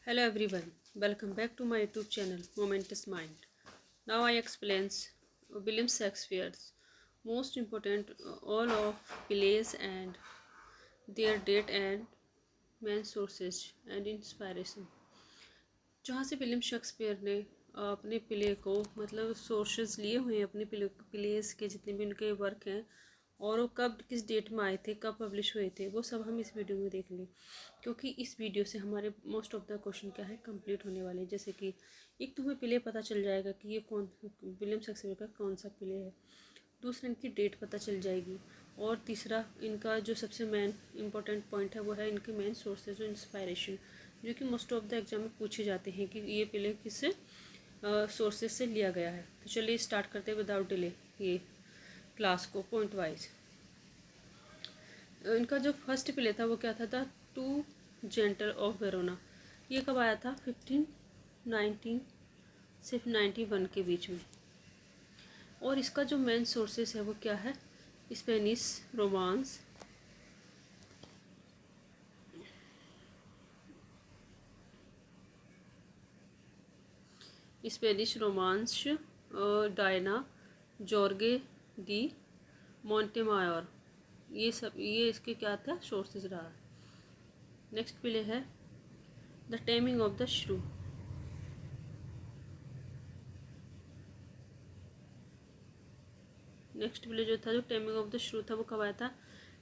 Hello everyone, welcome back to my YouTube channel Momentous Mind. Now I explains William Shakespeare's most important all of plays and their date and main sources and inspiration. जहाँ से William Shakespeare ने अपने play को मतलब sources लिए हुए हैं अपने प्लेस के जितने भी उनके वर्क हैं और वो कब किस डेट में आए थे कब पब्लिश हुए थे वो सब हम इस वीडियो में देखेंगे क्योंकि इस वीडियो से हमारे मोस्ट ऑफ द क्वेश्चन क्या है कंप्लीट होने वाले हैं। जैसे कि एक तो हमें प्ले पता चल जाएगा कि ये कौन विलियम शेक्सपियर का कौन सा प्ले है, दूसरा इनकी डेट पता चल जाएगी और तीसरा इनका जो सबसे मेन इंपॉर्टेंट पॉइंट है वो है इनके मेन सोर्सेज और इंस्पायरेशन जो कि मोस्ट ऑफ द एग्जाम में पूछे जाते हैं कि ये प्ले किस सोर्सेज से लिया गया है। तो चलिए स्टार्ट करते हैं विदाउट डिले ये क्लास को पॉइंट वाइज। इनका जो फर्स्ट प्ले था वो क्या था टू जेंटल ऑफ वेरोना। ये कब आया था 1519 से 91 के बीच में। और इसका जो मेन सोर्सेस है वो क्या है स्पेनिश रोमांस, डायना जॉर्गे दी मोंटेमायर, ये इसके क्या था सोर्सेज रहा। नेक्स्ट प्ले है द टेमिंग ऑफ द श्रू। नेक्स्ट प्ले जो था जो टेमिंग ऑफ द श्रू था वो कब आया था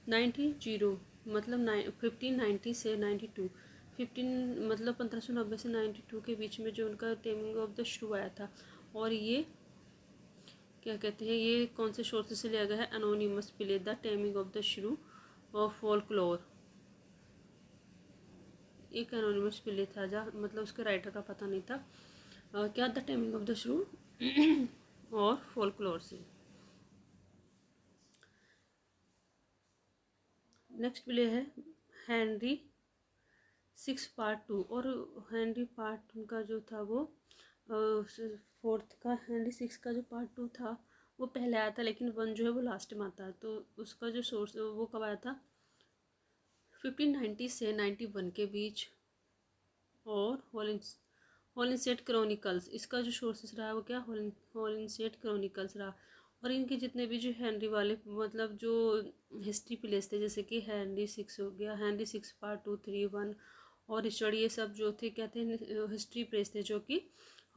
90 मतलब 1590 से 92, 15 मतलब 1590 से 92 के बीच में जो उनका टेमिंग ऑफ द श्रू आया था। और ये क्या कहते हैं ये कौन से सोर्स से लिया गया है anonymous play the taming of the श्रू ऑफ फोल्कलोर। एक एनोनिमस प्ले था जहाँ मतलब उसके राइटर का पता नहीं था क्या द टेमिंग ऑफ द श्रू और फोल्कलोर से। नेक्स्ट प्ले है हेनरी 6 पार्ट 2। और हेनरी पार्ट का जो था वो फोर्थ का हेनरी 6 का जो पार्ट 2 था वो पहले आया था लेकिन 1 जो है वो लास्ट में आता है। तो उसका जो सोर्स वो कब आया था 1590 से 91 के बीच। और हॉलिनसेट क्रॉनिकल्स इसका जो सोर्सेस रहा वो क्या हॉलिनसेट क्रॉनिकल्स रहा। और इनके जितने भी जो हेनरी वाले मतलब जो हिस्ट्री प्लेस थे जैसे कि हेनरी 6 हो गया, हेनरी 6 पार्ट 2 3 1 और रिचर्ड, ये सब जो थे क्या थे हिस्ट्री प्लेस थे जो कि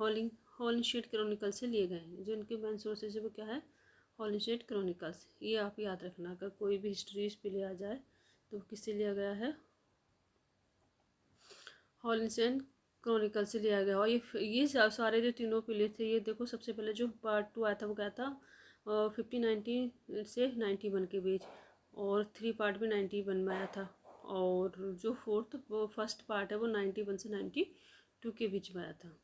हॉलिनसेट क्रॉनिकल से लिए गए हैं। जो इनके मेन सोर्सेज है वो क्या है हॉलिनसेट क्रॉनिकल्स। ये आप याद रखना अगर कोई भी हिस्ट्री प्ले आ जाए तो किससे लिया गया है हॉलिनसेट क्रॉनिकल से लिया गया। और ये सारे जो तीनों प्ले थे ये देखो सबसे पहले जो पार्ट 2 आया था वो क्या था 1590 से 91 के बीच और 3 पार्ट भी 91 में आया था। और जो फर्स्ट पार्ट है वो 91 से 92 के बीच में आया था।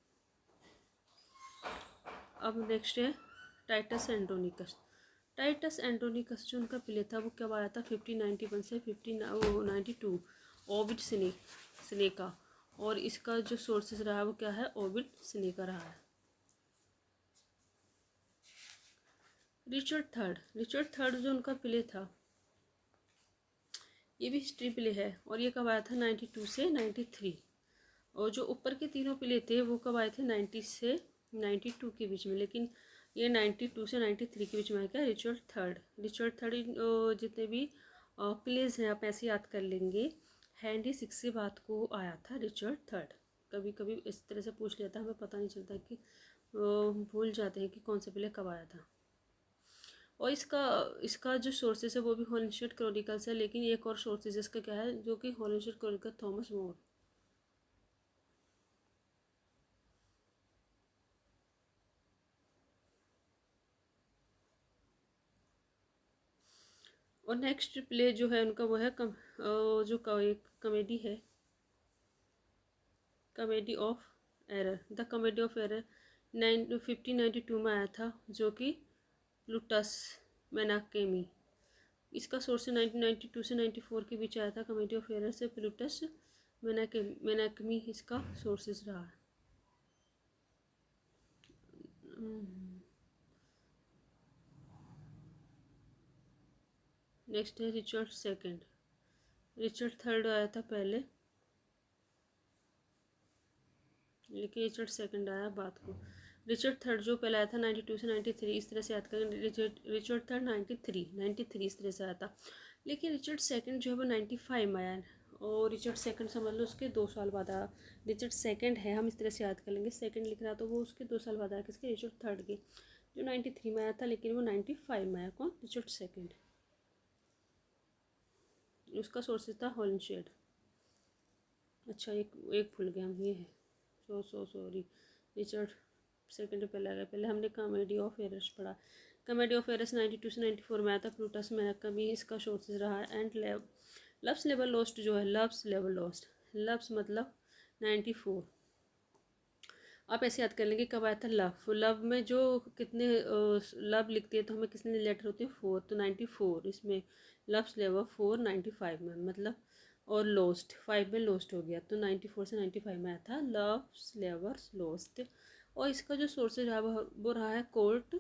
अब नेक्स्ट है टाइटस एंड्रोनिकस। टाइटस एंड्रोनिकस जो उनका प्ले था वो कब आया था 1591 से 1592 ओविड सिनेका। और इसका जो सोर्सेज रहा वो क्या है ओविड सिनेका रहा है। रिचर्ड थर्ड जो उनका प्ले था ये भी हिस्ट्री प्ले है और ये कब आया था 92 से 93। और जो ऊपर के तीनों प्ले थे वो कब आए थे 90 से 92 के बीच में, लेकिन ये 92 से 93 के बीच में आया क्या रिचर्ड थर्ड जितने भी प्लेस हैं आप ऐसे याद कर लेंगे। हेनरी 6 से बाद को आया था रिचर्ड थर्ड। कभी कभी इस तरह से पूछ लिया था हमें पता नहीं चलता कि भूल जाते हैं कि कौन सा प्ले कब आया था। और इसका जो सोर्सेज है वो भी हॉलिनसेट क्रॉनिकल्स है, लेकिन एक और सोर्सेज इसका क्या है जो कि हॉलिनसेट क्रॉनिकल थॉमस मोर। और नेक्स्ट प्ले जो है उनका वो है जो कॉमेडी है comedy of error. The comedy of error 1592 में आया था जो कि प्लूटस मेनाकेमी। इसका सोर्स 1992 से 94 के बीच आया था। कॉमेडी ऑफ एरर से प्लूटस मेनाकेमी इसका सोर्सेज रहा है। नेक्स्ट है रिचर्ड सेकंड। रिचर्ड थर्ड आया था पहले लेकिन रिचर्ड सेकंड आया बात को। रिचर्ड थर्ड जो पहले आया था 92 से 93, इस तरह से याद करेंगे। रिचर्ड थर्ड 93 इस तरह से आया था। लेकिन रिचर्ड सेकंड जो है वो 95 में आया है, और रिचर्ड सेकंड समझ लो उसके 2 साल बाद आया। रिचर्ड सेकंड है, हम इस तरह से याद कर लेंगे, सेकंड लिख रहा तो वो उसके 2 साल बाद आया, किसके, रिचर्ड थर्ड के, जो 93 में आया था, लेकिन वो 95 में आया। कौन, रिचर्ड सेकंड। उसका सोर्सेज था हॉलिनशेड। अच्छा, एक भूल गए हम, ये है, सॉरी, रिचर्ड सेकंड पहले आ गया। पहले हमने कॉमेडी ऑफ एरर्स पढ़ा। कॉमेडी ऑफ एरर्स 92 से 94 में आया था, प्लूटस में कभी इसका सोर्सेज रहा है। एंड लव्स लेवल लॉस्ट जो है, लव्स लेवल लॉस्ट, लव्स मतलब 94। आप ऐसे याद कर लेंगे कब आया था लव। लव में जो कितने लव लिखते हैं तो हमें कितने लेटर होते हैं, 4, तो 94 इसमें लव्स लेवल 4 95 में मतलब, और लोस्ट 5 में लोस्ट हो गया, तो 94 से 95 में आया था लव्स लेवर्स लोस्ट। और इसका जो सोर्सेज रहा वो रहा है court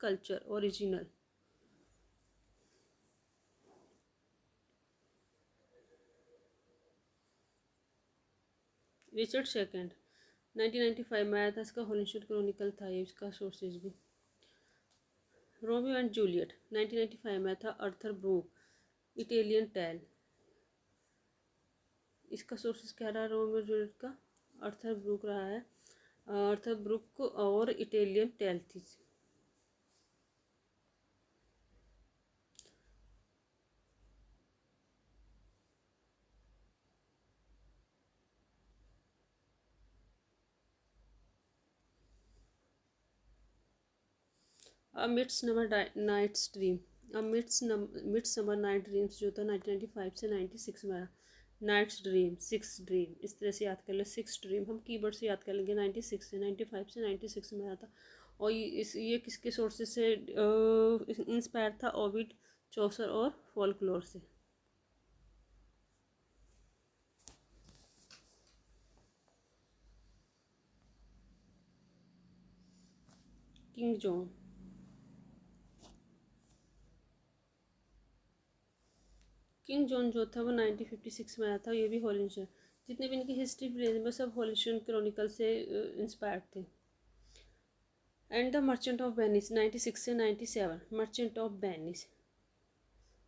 culture original. Richard second 1995 में आया था, इसका हॉलिनशेड क्रॉनिकल था ये, इसका सोर्सेज भी। रोमियो एंड जूलियट 1995 में था, अर्थर ब्रूक इटालियन टेल, इसका सोर्सेज क्या रहा रोमियो जूलियट का, अर्थर ब्रूक रहा है, अर्थर ब्रूक और इटालियन टेल थी। मिड्समर नाइट्स ड्रीम, मिड्समर नाइट ड्रीम्स जो था 1995 से 96 में आया। नाइट्स ड्रीम, सिक्स ड्रीम, इस तरह से याद कर ले, सिक्स ड्रीम हम कीवर्ड से याद कर लेंगे। 96 से 95 से 96 में आया था। और ये किसके सोर्सेज से इंस्पायर था, ओविड, चौसर और फोल्कलोर से। किंग जॉन, किंग जॉन जो था वो 1956 में आया था, ये भी हॉलिंशियन। जितने भी इनकी हिस्ट्री प्लेज में सब हॉलिंशियन क्रॉनिकल से इंस्पायर्ड थे। And the merchant of Venice 96 से 97, मर्चेंट ऑफ वेनिस,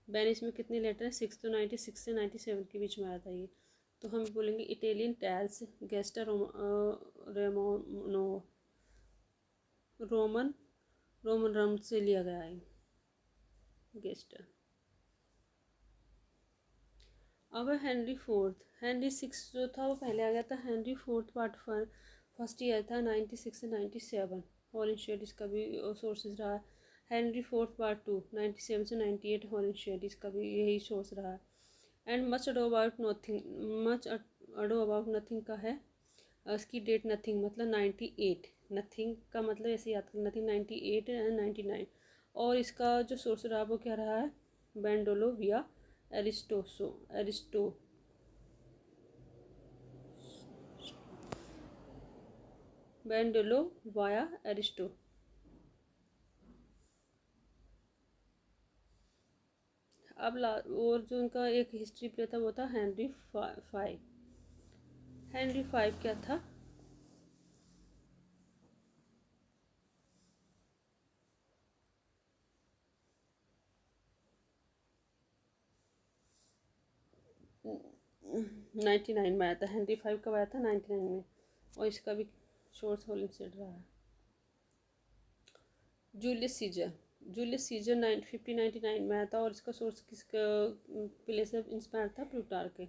वेनिस में कितने लेटर हैं, 6, तो 96 से 97 के बीच में आया था ये। तो हम बोलेंगे इटालियन टैल्स गेस्टा रेमोनो, रोमन रोमन रम से लिया गया है गेस्टा। अब हेनरी सिक्स जो था वो पहले आ गया था, Henry fourth part first year था 96 से 97, हॉलिन शेड इसका भी सोर्सेज रहा। हेनरी फोर्थ पार्ट 2 97 से 98, हॉलिन शेड इसका भी यही सोर्स रहा। एंड मच अडो अबाउट नथिंग का है, इसकी डेट नथिंग मतलब 98, नथिंग का मतलब ऐसे याद करें, नथिंग 98 एंड 99। और इसका जो सोर्स रहा वो क्या रहा है, बैंडोलो विया एरिस्टो बैंडोलो वाया एरिस्टो। अब और जो उनका एक हिस्ट्री प्ले था वो था हेनरी फाइव क्या था, नाइन्टी नाइन में आया था। हेनरी फाइव कब आया था, 99 में, और इसका भी शोर्स होलिंग सेट रहा है। जूलियस सीजर 1599 में आया था, और इसका सोर्स किसका प्ले से इंस्पायर था, प्लूटार के।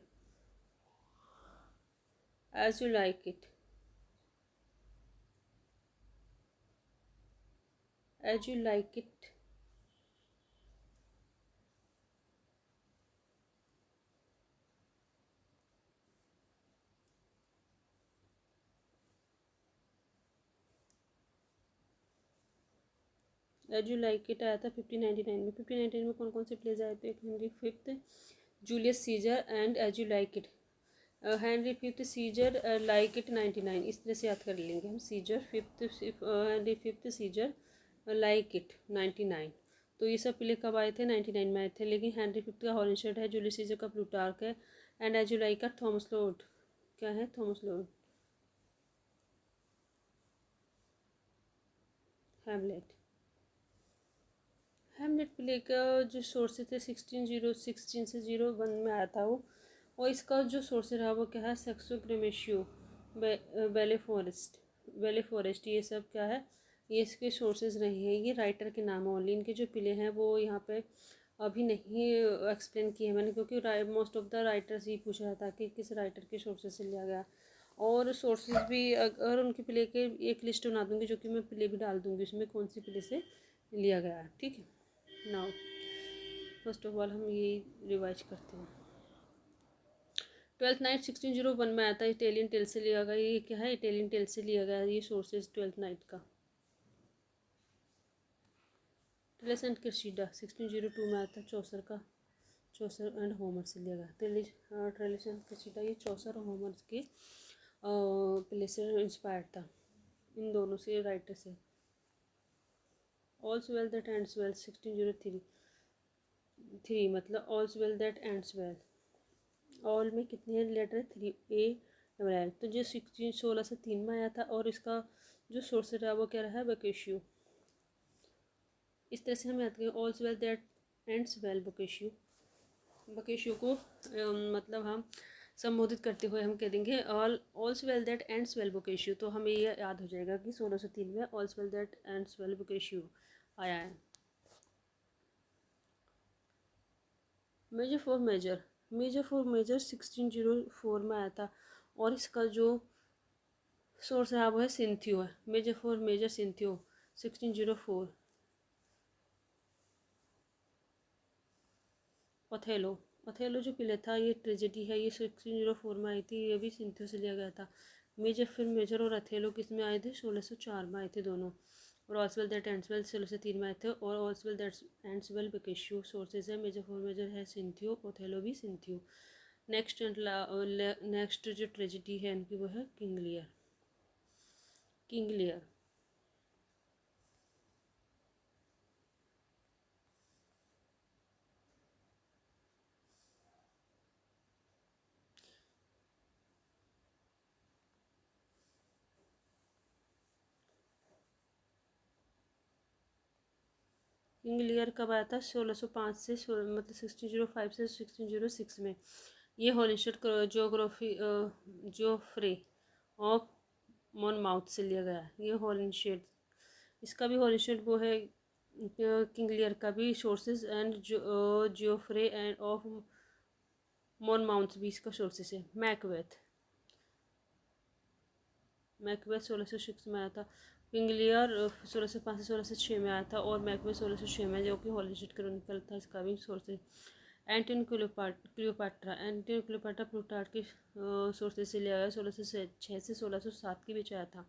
As you like it, as you like it, as you like it आया था 1599 में। 1599 में कौन कौन से प्लेज आए थे, Henry fifth, Julius Caesar and as you like it. Henry fifth Caesar like it 99, इस तरह से याद कर लेंगे हम, Caesar fifth, Henry fifth Caesar like it 99। तो ये सब प्ले कब आए थे, 99 में आए थे। लेकिन हेनरी फिफ्थ का हॉलिनशेड है, जूलियस सीजर का प्लूटार्क है, एंड एज यू लाइक का थॉमस लॉर्ड, क्या है, Thomas Lord Hamlet. Hamlet play का जो सोर्स थे 1616 से 01 में आया था वो, और इसका जो सोर्स रहा वो क्या है, सेक्सो ग्रेमेशियो, बेले फॉरेस्ट, ये सब क्या है, ये इसके सोर्सेज रहे हैं। ये राइटर के नाम है ओनली, इनके जो प्ले हैं वो यहाँ पे अभी नहीं एक्सप्लेन किए मैंने, क्योंकि मोस्ट ऑफ द राइटर्स ये पूछ रहा था कि किस राइटर के सोर्सेज से लिया गया। और सोर्सेज भी अगर उनके प्ले के एक लिस्ट बना दूँगी, जो कि मैं प्ले भी डाल दूँगी उसमें कौन सी प्ले से लिया गया है, ठीक है। नाउ फर्स्ट ऑफ ऑल हम ये रिवाइज करते हैं। ट्वेल्थ नाइट 1601 में आया था, इटालियन टेल से लिया गया। ये क्या है, इटालियन टेल से लिया गया ये सोर्सेज ट्वेल्थ नाइट का। ट्रेलिस एंड क्रेसिडा 1602 में आया था, चौसर एंड होमर से लिया गया। ट्रेलिस एंड क्रेसिडा ये चौसर और होमर के प्ले से इंस्पायर्ड था, इन दोनों से राइटर से। All's well that ends well 1603 मतलब all's well that ends well. All में कितने लेटर है, 3 ए डबल एल। तो जो 1603 में आया था, और इसका जो सोर्स रहा वो क्या रहा है, बोकेशियो। इस तरह से हम याद करें, ऑल्स वेल दैट एंड्स वेल बोकेशियो। बोकेशियो को मतलब हम संबोधित करते हुए हम कह देंगे ऑल्स वेल दैट एंड्स वेल बोकेशियो। तो हमें ये याद हो जाएगा कि 1603 में ऑल्स वेल दैट एंड्स वेल बोकेशियो आया है। मेजर फॉर मेजर 1604 में आया था, और इसका जो सोर्स है वो है सिंथियो है। मेजर फॉर मेजर सिंथियो 1604। ओथेलो जो प्ले था ये ट्रेजेडी है, ये 1604 में आई थी, ये भी सिंथियो से लिया गया था। मेजर और अथेलो किस में आए थे, 1604 में आए थे दोनों। और ऑल्सवेल दैट एंड्सवेल 1603 में आए थे, और ऑल्सवेल दैट एंड्सवेल बोकेशियो सोर्सेज है। मेजर फॉर मेजर है सिंथियो, ओथेलो भी सिंथियो। नेक्स्ट जो ट्रेजेडी है इनकी वो है किंग लियर। किंग लियर कब आया था, 1605 से मतलब 1605 से 1606 में। ये होलिस्टिक जोफ्रे ऑफ मॉनमाउथ से लिया गया है। ये होलिस्टिक, इसका भी होलिस्टिक वो है किंग लियर का भी sources, and Geoffrey and of Monmouth भी इसका सोर्सेज है। मैकबेथ 1606 में आया था। किंग लियर 1605 से 1606 में आया था, और मैकबेथ 1606 में, जो कि हॉलिस्टिक क्रॉनिकल था, इसका भी सोर्स है। एंटोनी क्लियोपाट्रा प्लूटार्क के सोर्सेज से लिया गया, 1606 से 1607 के बीच आया था।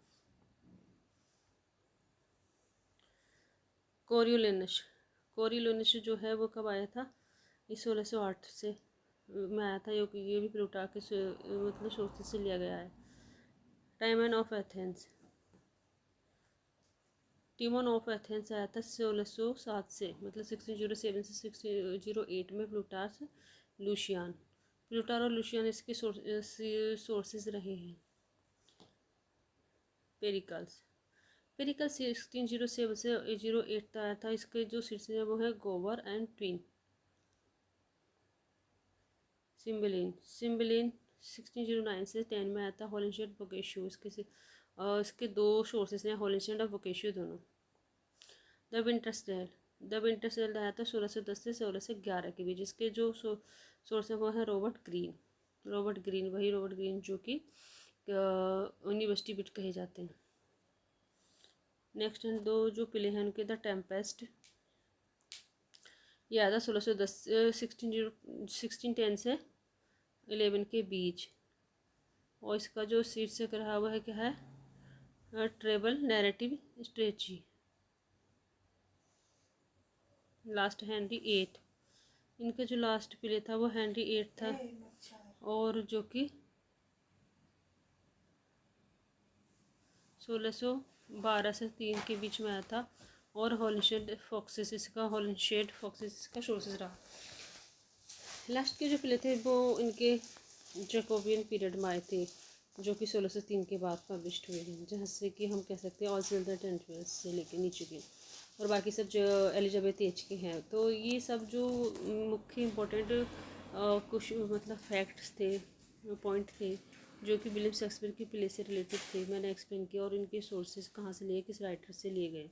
कोरियोलिनस जो है वो कब आया था, ये 1608 से में आया था, ये भी प्लूटार्क के मतलब सोर्सेज से लिया गया है। टाइमन ऑफ एथेंस आया था 1607 से, मतलब 1607 से 1608 में। प्लूटार और लूशियन इसके सोर्सेज रहे हैं। पेरिकल्स 1607 से 08 आया था, इसके जो सोर्सेज है वो है गोवर एंड ट्विन। सिम्बलिन 1609 से 10 में आया था, होलिस्टिक बोकेशियो। इसके दो सोर्सेज हैं, होलिस्टिक और बोकेशियो दोनों। द विंटर सेल आया था 1610 से 1611 के बीच। इसके जो सोर्स है वो है रॉबर्ट ग्रीन जो कि यूनिवर्सिटी बिट कहे जाते हैं। नेक्स्ट दो जो प्ले हैं उनके, द टेम्पेस्ट ये आया था 1610 से 11 के बीच, और इसका जो शीर्षक रहा हुआ है क्या है, travel narrative strategy. Last Henry 8, इनका जो लास्ट प्ले था वो हेनरी 8 था, और जो कि 1612 से 3 के बीच में आया था। और हॉलिस्टिक फॉक्सेस इसका सोर्सेज रहा। लास्ट के जो प्ले थे वो इनके जैकोबियन पीरियड में आए थे, जो कि 1603 के बाद पब्लिश्ड हुए हैं, जहाँ से कि हम कह सकते हैं ऑल्क्सेंदर टेंटवेल से लेके नीचे के, और बाकी सब जो एलिजाबेथ एज के हैं। तो ये सब जो मुख्य इम्पोर्टेंट कुछ मतलब फैक्ट्स थे, पॉइंट थे, जो कि विलियम शेक्सपियर की प्ले से रिलेटेड थे, मैंने एक्सप्लेन किया, और इनके सोर्सेज कहाँ से लिए, किस राइटर से लिए गए।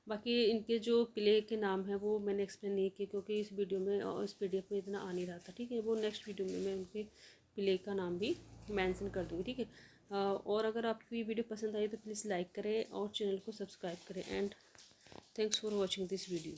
बाकी इनके जो प्ले के नाम है वो मैंने एक्सप्लेन नहीं किया, क्योंकि इस वीडियो में और इस PDF में इतना आ नहीं रहा था, ठीक है। वो नेक्स्ट वीडियो में मैं उनके प्ले का नाम भी मेंशन कर दूँगी, ठीक है। और अगर आपको ये वीडियो पसंद आई तो प्लीज़ लाइक करें और चैनल को सब्सक्राइब करें, and thanks for watching this video.